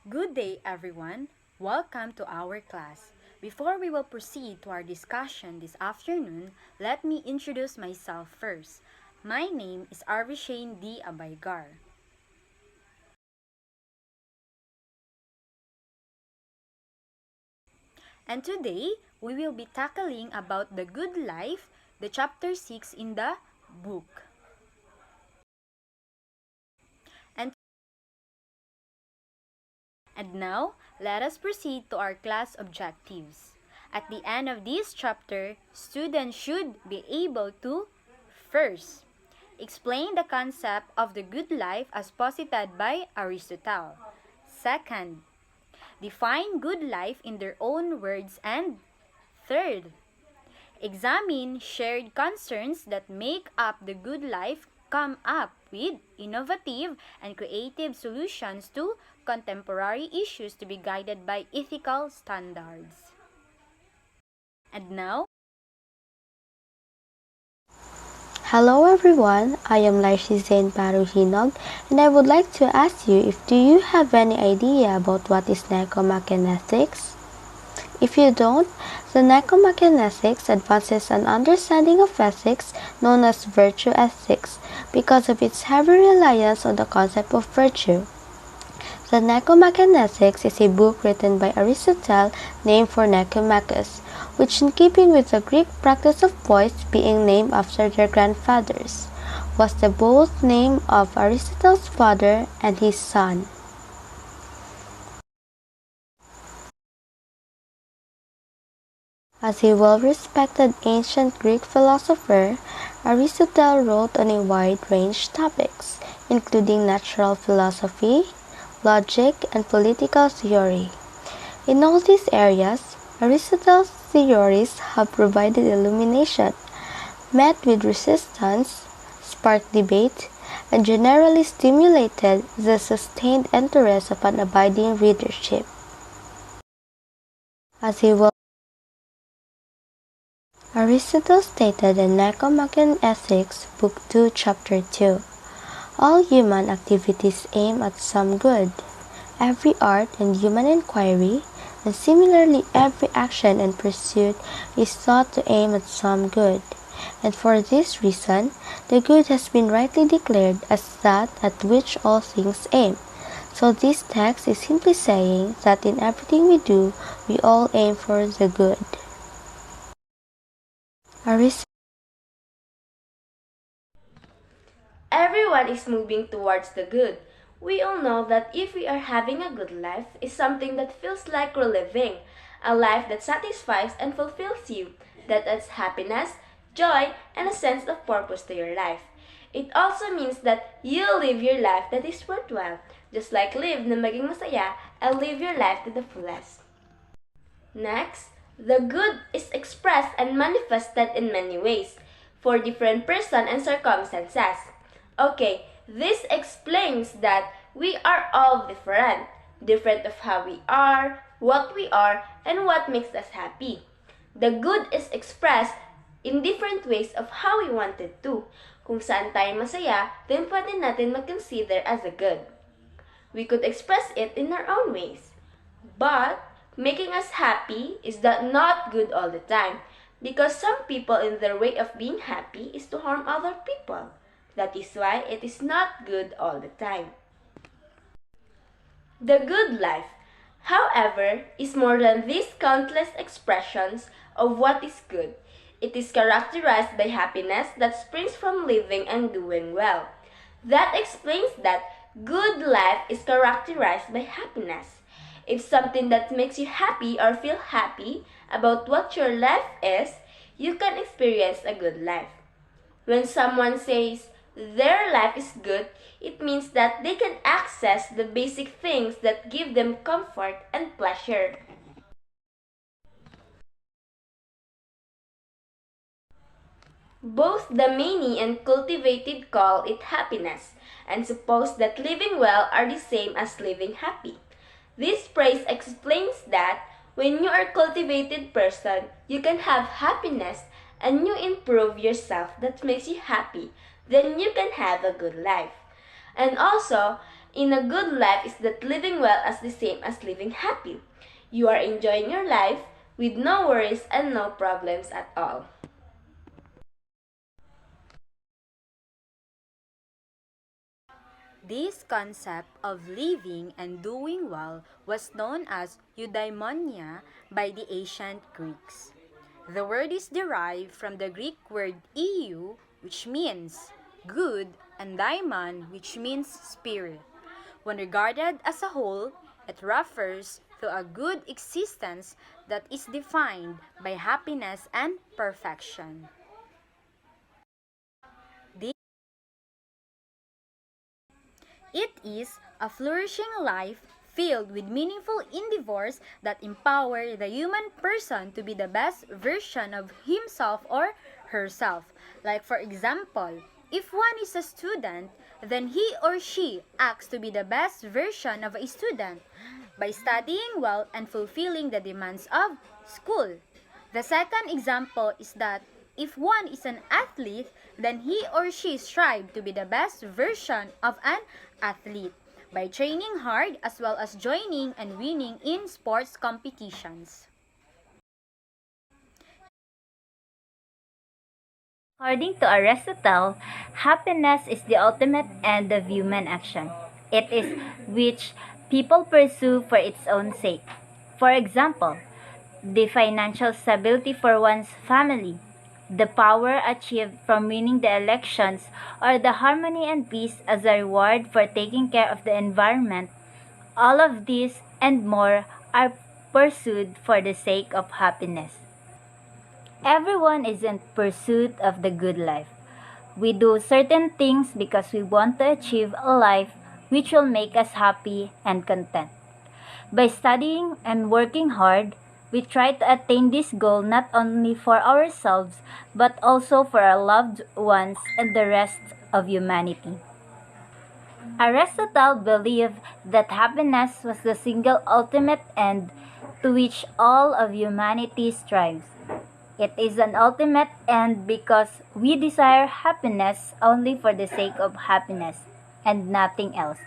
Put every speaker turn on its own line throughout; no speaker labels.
Good day, everyone. Welcome to our class. Before we will proceed to our discussion this afternoon, let me introduce myself first. My name is Arvishane D. Abaygar. And today, we will be tackling about the good life, the chapter 6 in the book. And And now, let us proceed to our class objectives. At the end of this chapter, students should be able to first, explain the concept of the good life as posited by Aristotle. Second, define good life in their own words. And third, examine shared concerns that make up the good life, come up with innovative and creative solutions to contemporary issues to be guided by ethical standards. And now,
Hello everyone, I am CN5024 and I would like to ask you if do you have any idea about what is necromagnetics? If you don't, the necromagnetics advances an understanding of ethics known as virtue ethics because of its heavy reliance on the concept of virtue. The Nicomacheacics is a book written by Aristotle named for Nicomachus, which in keeping with the Greek practice of boys being named after their grandfathers, was the both name of Aristotle's father and his son. As a well-respected ancient Greek philosopher, Aristotle wrote on a wide range of topics, including natural philosophy, logic, and political theory. In all these areas, Aristotle's theories have provided illumination, met with resistance, sparked debate, and generally stimulated the sustained interest of an abiding readership. As he will Aristotle stated in Nicomachean Ethics, Book 2, Chapter 2, all human activities aim at some good. Every art and human inquiry, and similarly every action and pursuit, is thought to aim at some good. And for this reason, the good has been rightly declared as that at which all things aim. So this text is simply saying that in everything we do, we all aim for the good.
Everyone is moving towards the good. We all know that if we are having a good life is something that feels like we're living, a life that satisfies and fulfills you, that adds happiness, joy, and a sense of purpose to your life. It also means that you live your life that is worthwhile, just like live na maging masaya and live your life to the fullest. Next, the good is expressed and manifested in many ways, for different person and circumstances. Okay, this explains that we are all different. Different of how we are, and what makes us happy. The good is expressed in different ways of how we want it to. Kung saan tayo masaya, then pwede natin mag-consider as a good. We could express it in our own ways. But making us happy is not good all the time, because some people in their way of being happy is to harm other people. That is why it is not good all the time. The good life, however, is more than these countless expressions of what is good. It is characterized by happiness that springs from living and doing well. That explains that good life is characterized by happiness. If something that makes you happy or feel happy about what your life is, you can experience a good life. When someone says their life is good, it means that they can access the basic things that give them comfort and pleasure. Both the many and cultivated call it happiness, and suppose that living well are the same as living happy. This phrase explains that when you are a cultivated person, you can have happiness and you improve yourself that makes you happy, then you can have a good life. And also, in a good life is that living well is the same as living happy. You are enjoying your life with no worries and no problems at all.
This concept of living and doing well was known as eudaimonia by the ancient Greeks. The word is derived from the Greek word eu, which means good, and daimon, which means spirit. When regarded as a whole, it refers to a good existence that is defined by happiness and perfection. It is a flourishing life filled with meaningful endeavors that empower the human person to be the best version of himself or herself. Like for example, if one is a student, then he or she acts to be the best version of a student by studying well and fulfilling the demands of school. The second example is that if one is an athlete, then he or she strives to be the best version of an athlete by training hard as well as joining and winning in sports competitions.
According to Aristotle, happiness is the ultimate end of human action. It is which people pursue for its own sake. For example, the financial stability for one's family, the power achieved from winning the elections, or the harmony and peace as a reward for taking care of the environment. All of these and more are pursued for the sake of happiness. Everyone is in pursuit of the good life. We do certain things because we want to achieve a life which will make us happy and content. By studying and working hard, we try to attain this goal not only for ourselves but also for our loved ones and the rest of humanity. Aristotle believed that happiness was the single ultimate end to which all of humanity strives. It is an ultimate end because we desire happiness only for the sake of happiness and nothing else.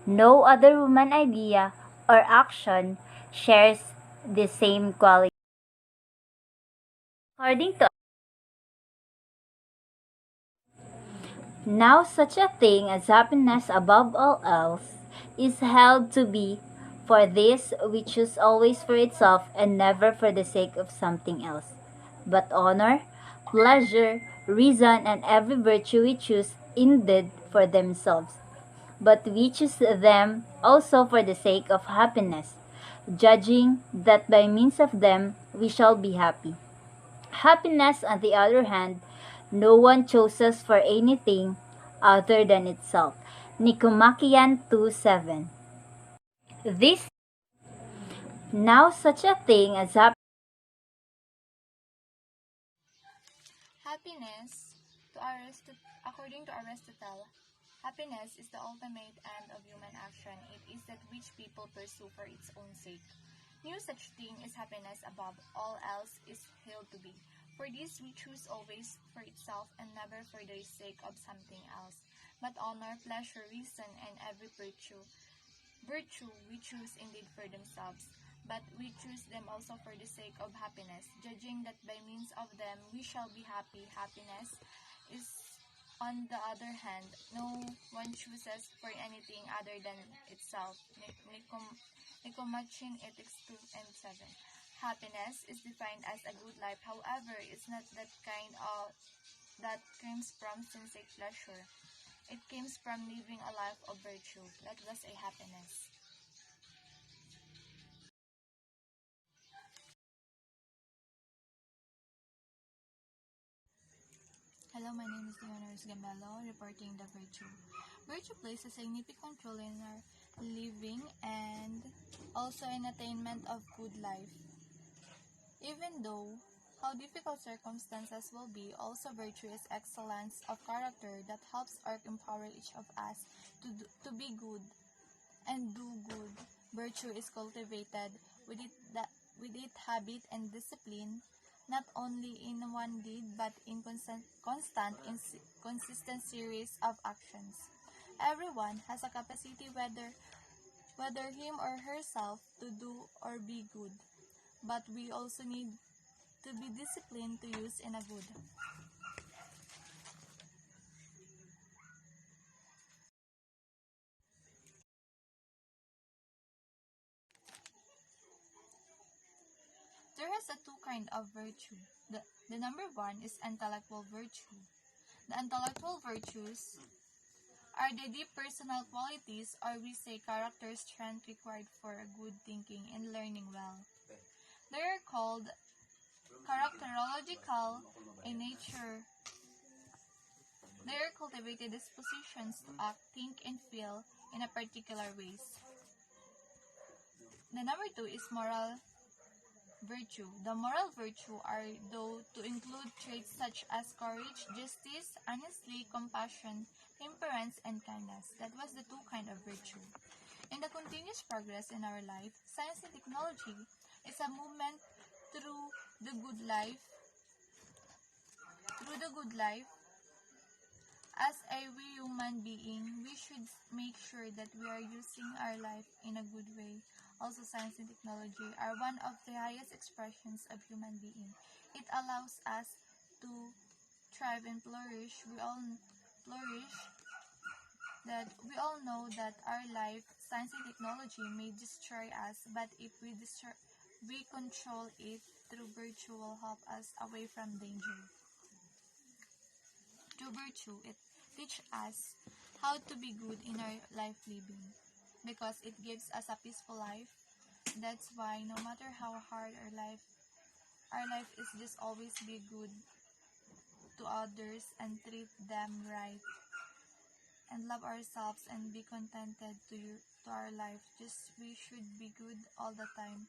No other human idea or action shares the same quality. According to now, such a thing as happiness above all else is held to be for this we choose always for itself and never for the sake of something else. But honor, pleasure, reason, and every virtue we choose indeed for themselves. But we choose them also for the sake of happiness, judging that by means of them we shall be happy. Happiness, on the other hand, no one chooses for anything other than itself. Nicomachean 2:7. This now such a thing as
Happiness, according to Aristotle, happiness is the ultimate end of human action. It is that which people pursue for its own sake. No such thing as happiness above all else is held to be. For this we choose always for itself and never for the sake of something else, but honor, pleasure, reason, and every virtue. Virtue we choose indeed for themselves, but we choose them also for the sake of happiness, judging that by means of them we shall be happy. Happiness is, on the other hand, no one chooses for anything other than itself. Nicomachean Ethics 2 and 7. Happiness is defined as a good life. However, it's not that kind of that comes from sincere pleasure. It comes from living a life of virtue. That was a happiness. Hello, my name is Leonors Gamelo, reporting the virtue. Virtue plays a significant role in our living and also in attainment of good life. Even though how difficult circumstances will be, also virtue is excellence of character that helps or empower each of us to be good and do good. Virtue is cultivated with it habit and discipline, not only in one deed but in consistent series of actions. Everyone has a capacity whether him or herself to do or be good, but we also need to be disciplined to use in a good. There is a two kind of virtue. The number one is intellectual virtue. The intellectual virtues are the deep personal qualities, or we say character strength required for a good thinking and learning well. They are called characterological in nature. They are cultivated dispositions to act, think, and feel in a particular ways. The number two is moral virtue. The moral virtue are though to include traits such as courage, justice, honesty, compassion, temperance, and kindness. That was the two kind of virtue. In the continuous progress in our life, science and technology is a movement through the good life. As a human being, we should make sure that we are using our life in a good way. Also, science and technology are one of the highest expressions of human being. It allows us to thrive and flourish. We all know that our life, science and technology may destroy us, but if we control it through virtue will help us away from danger. Through virtue, it teaches us how to be good in our life living because it gives us a peaceful life. That's why no matter how hard our life is just always be good to others and treat them right and love ourselves and be contented to our life. Just we should be good all the time.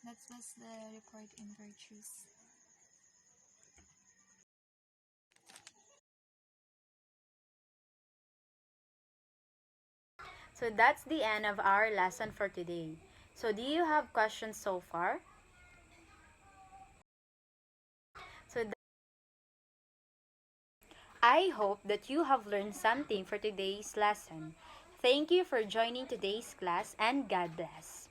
That was the report in virtues.
So that's the end of our lesson for today. So do you have questions so far? So I hope that you have learned something for today's lesson. Thank you for joining today's class and God bless.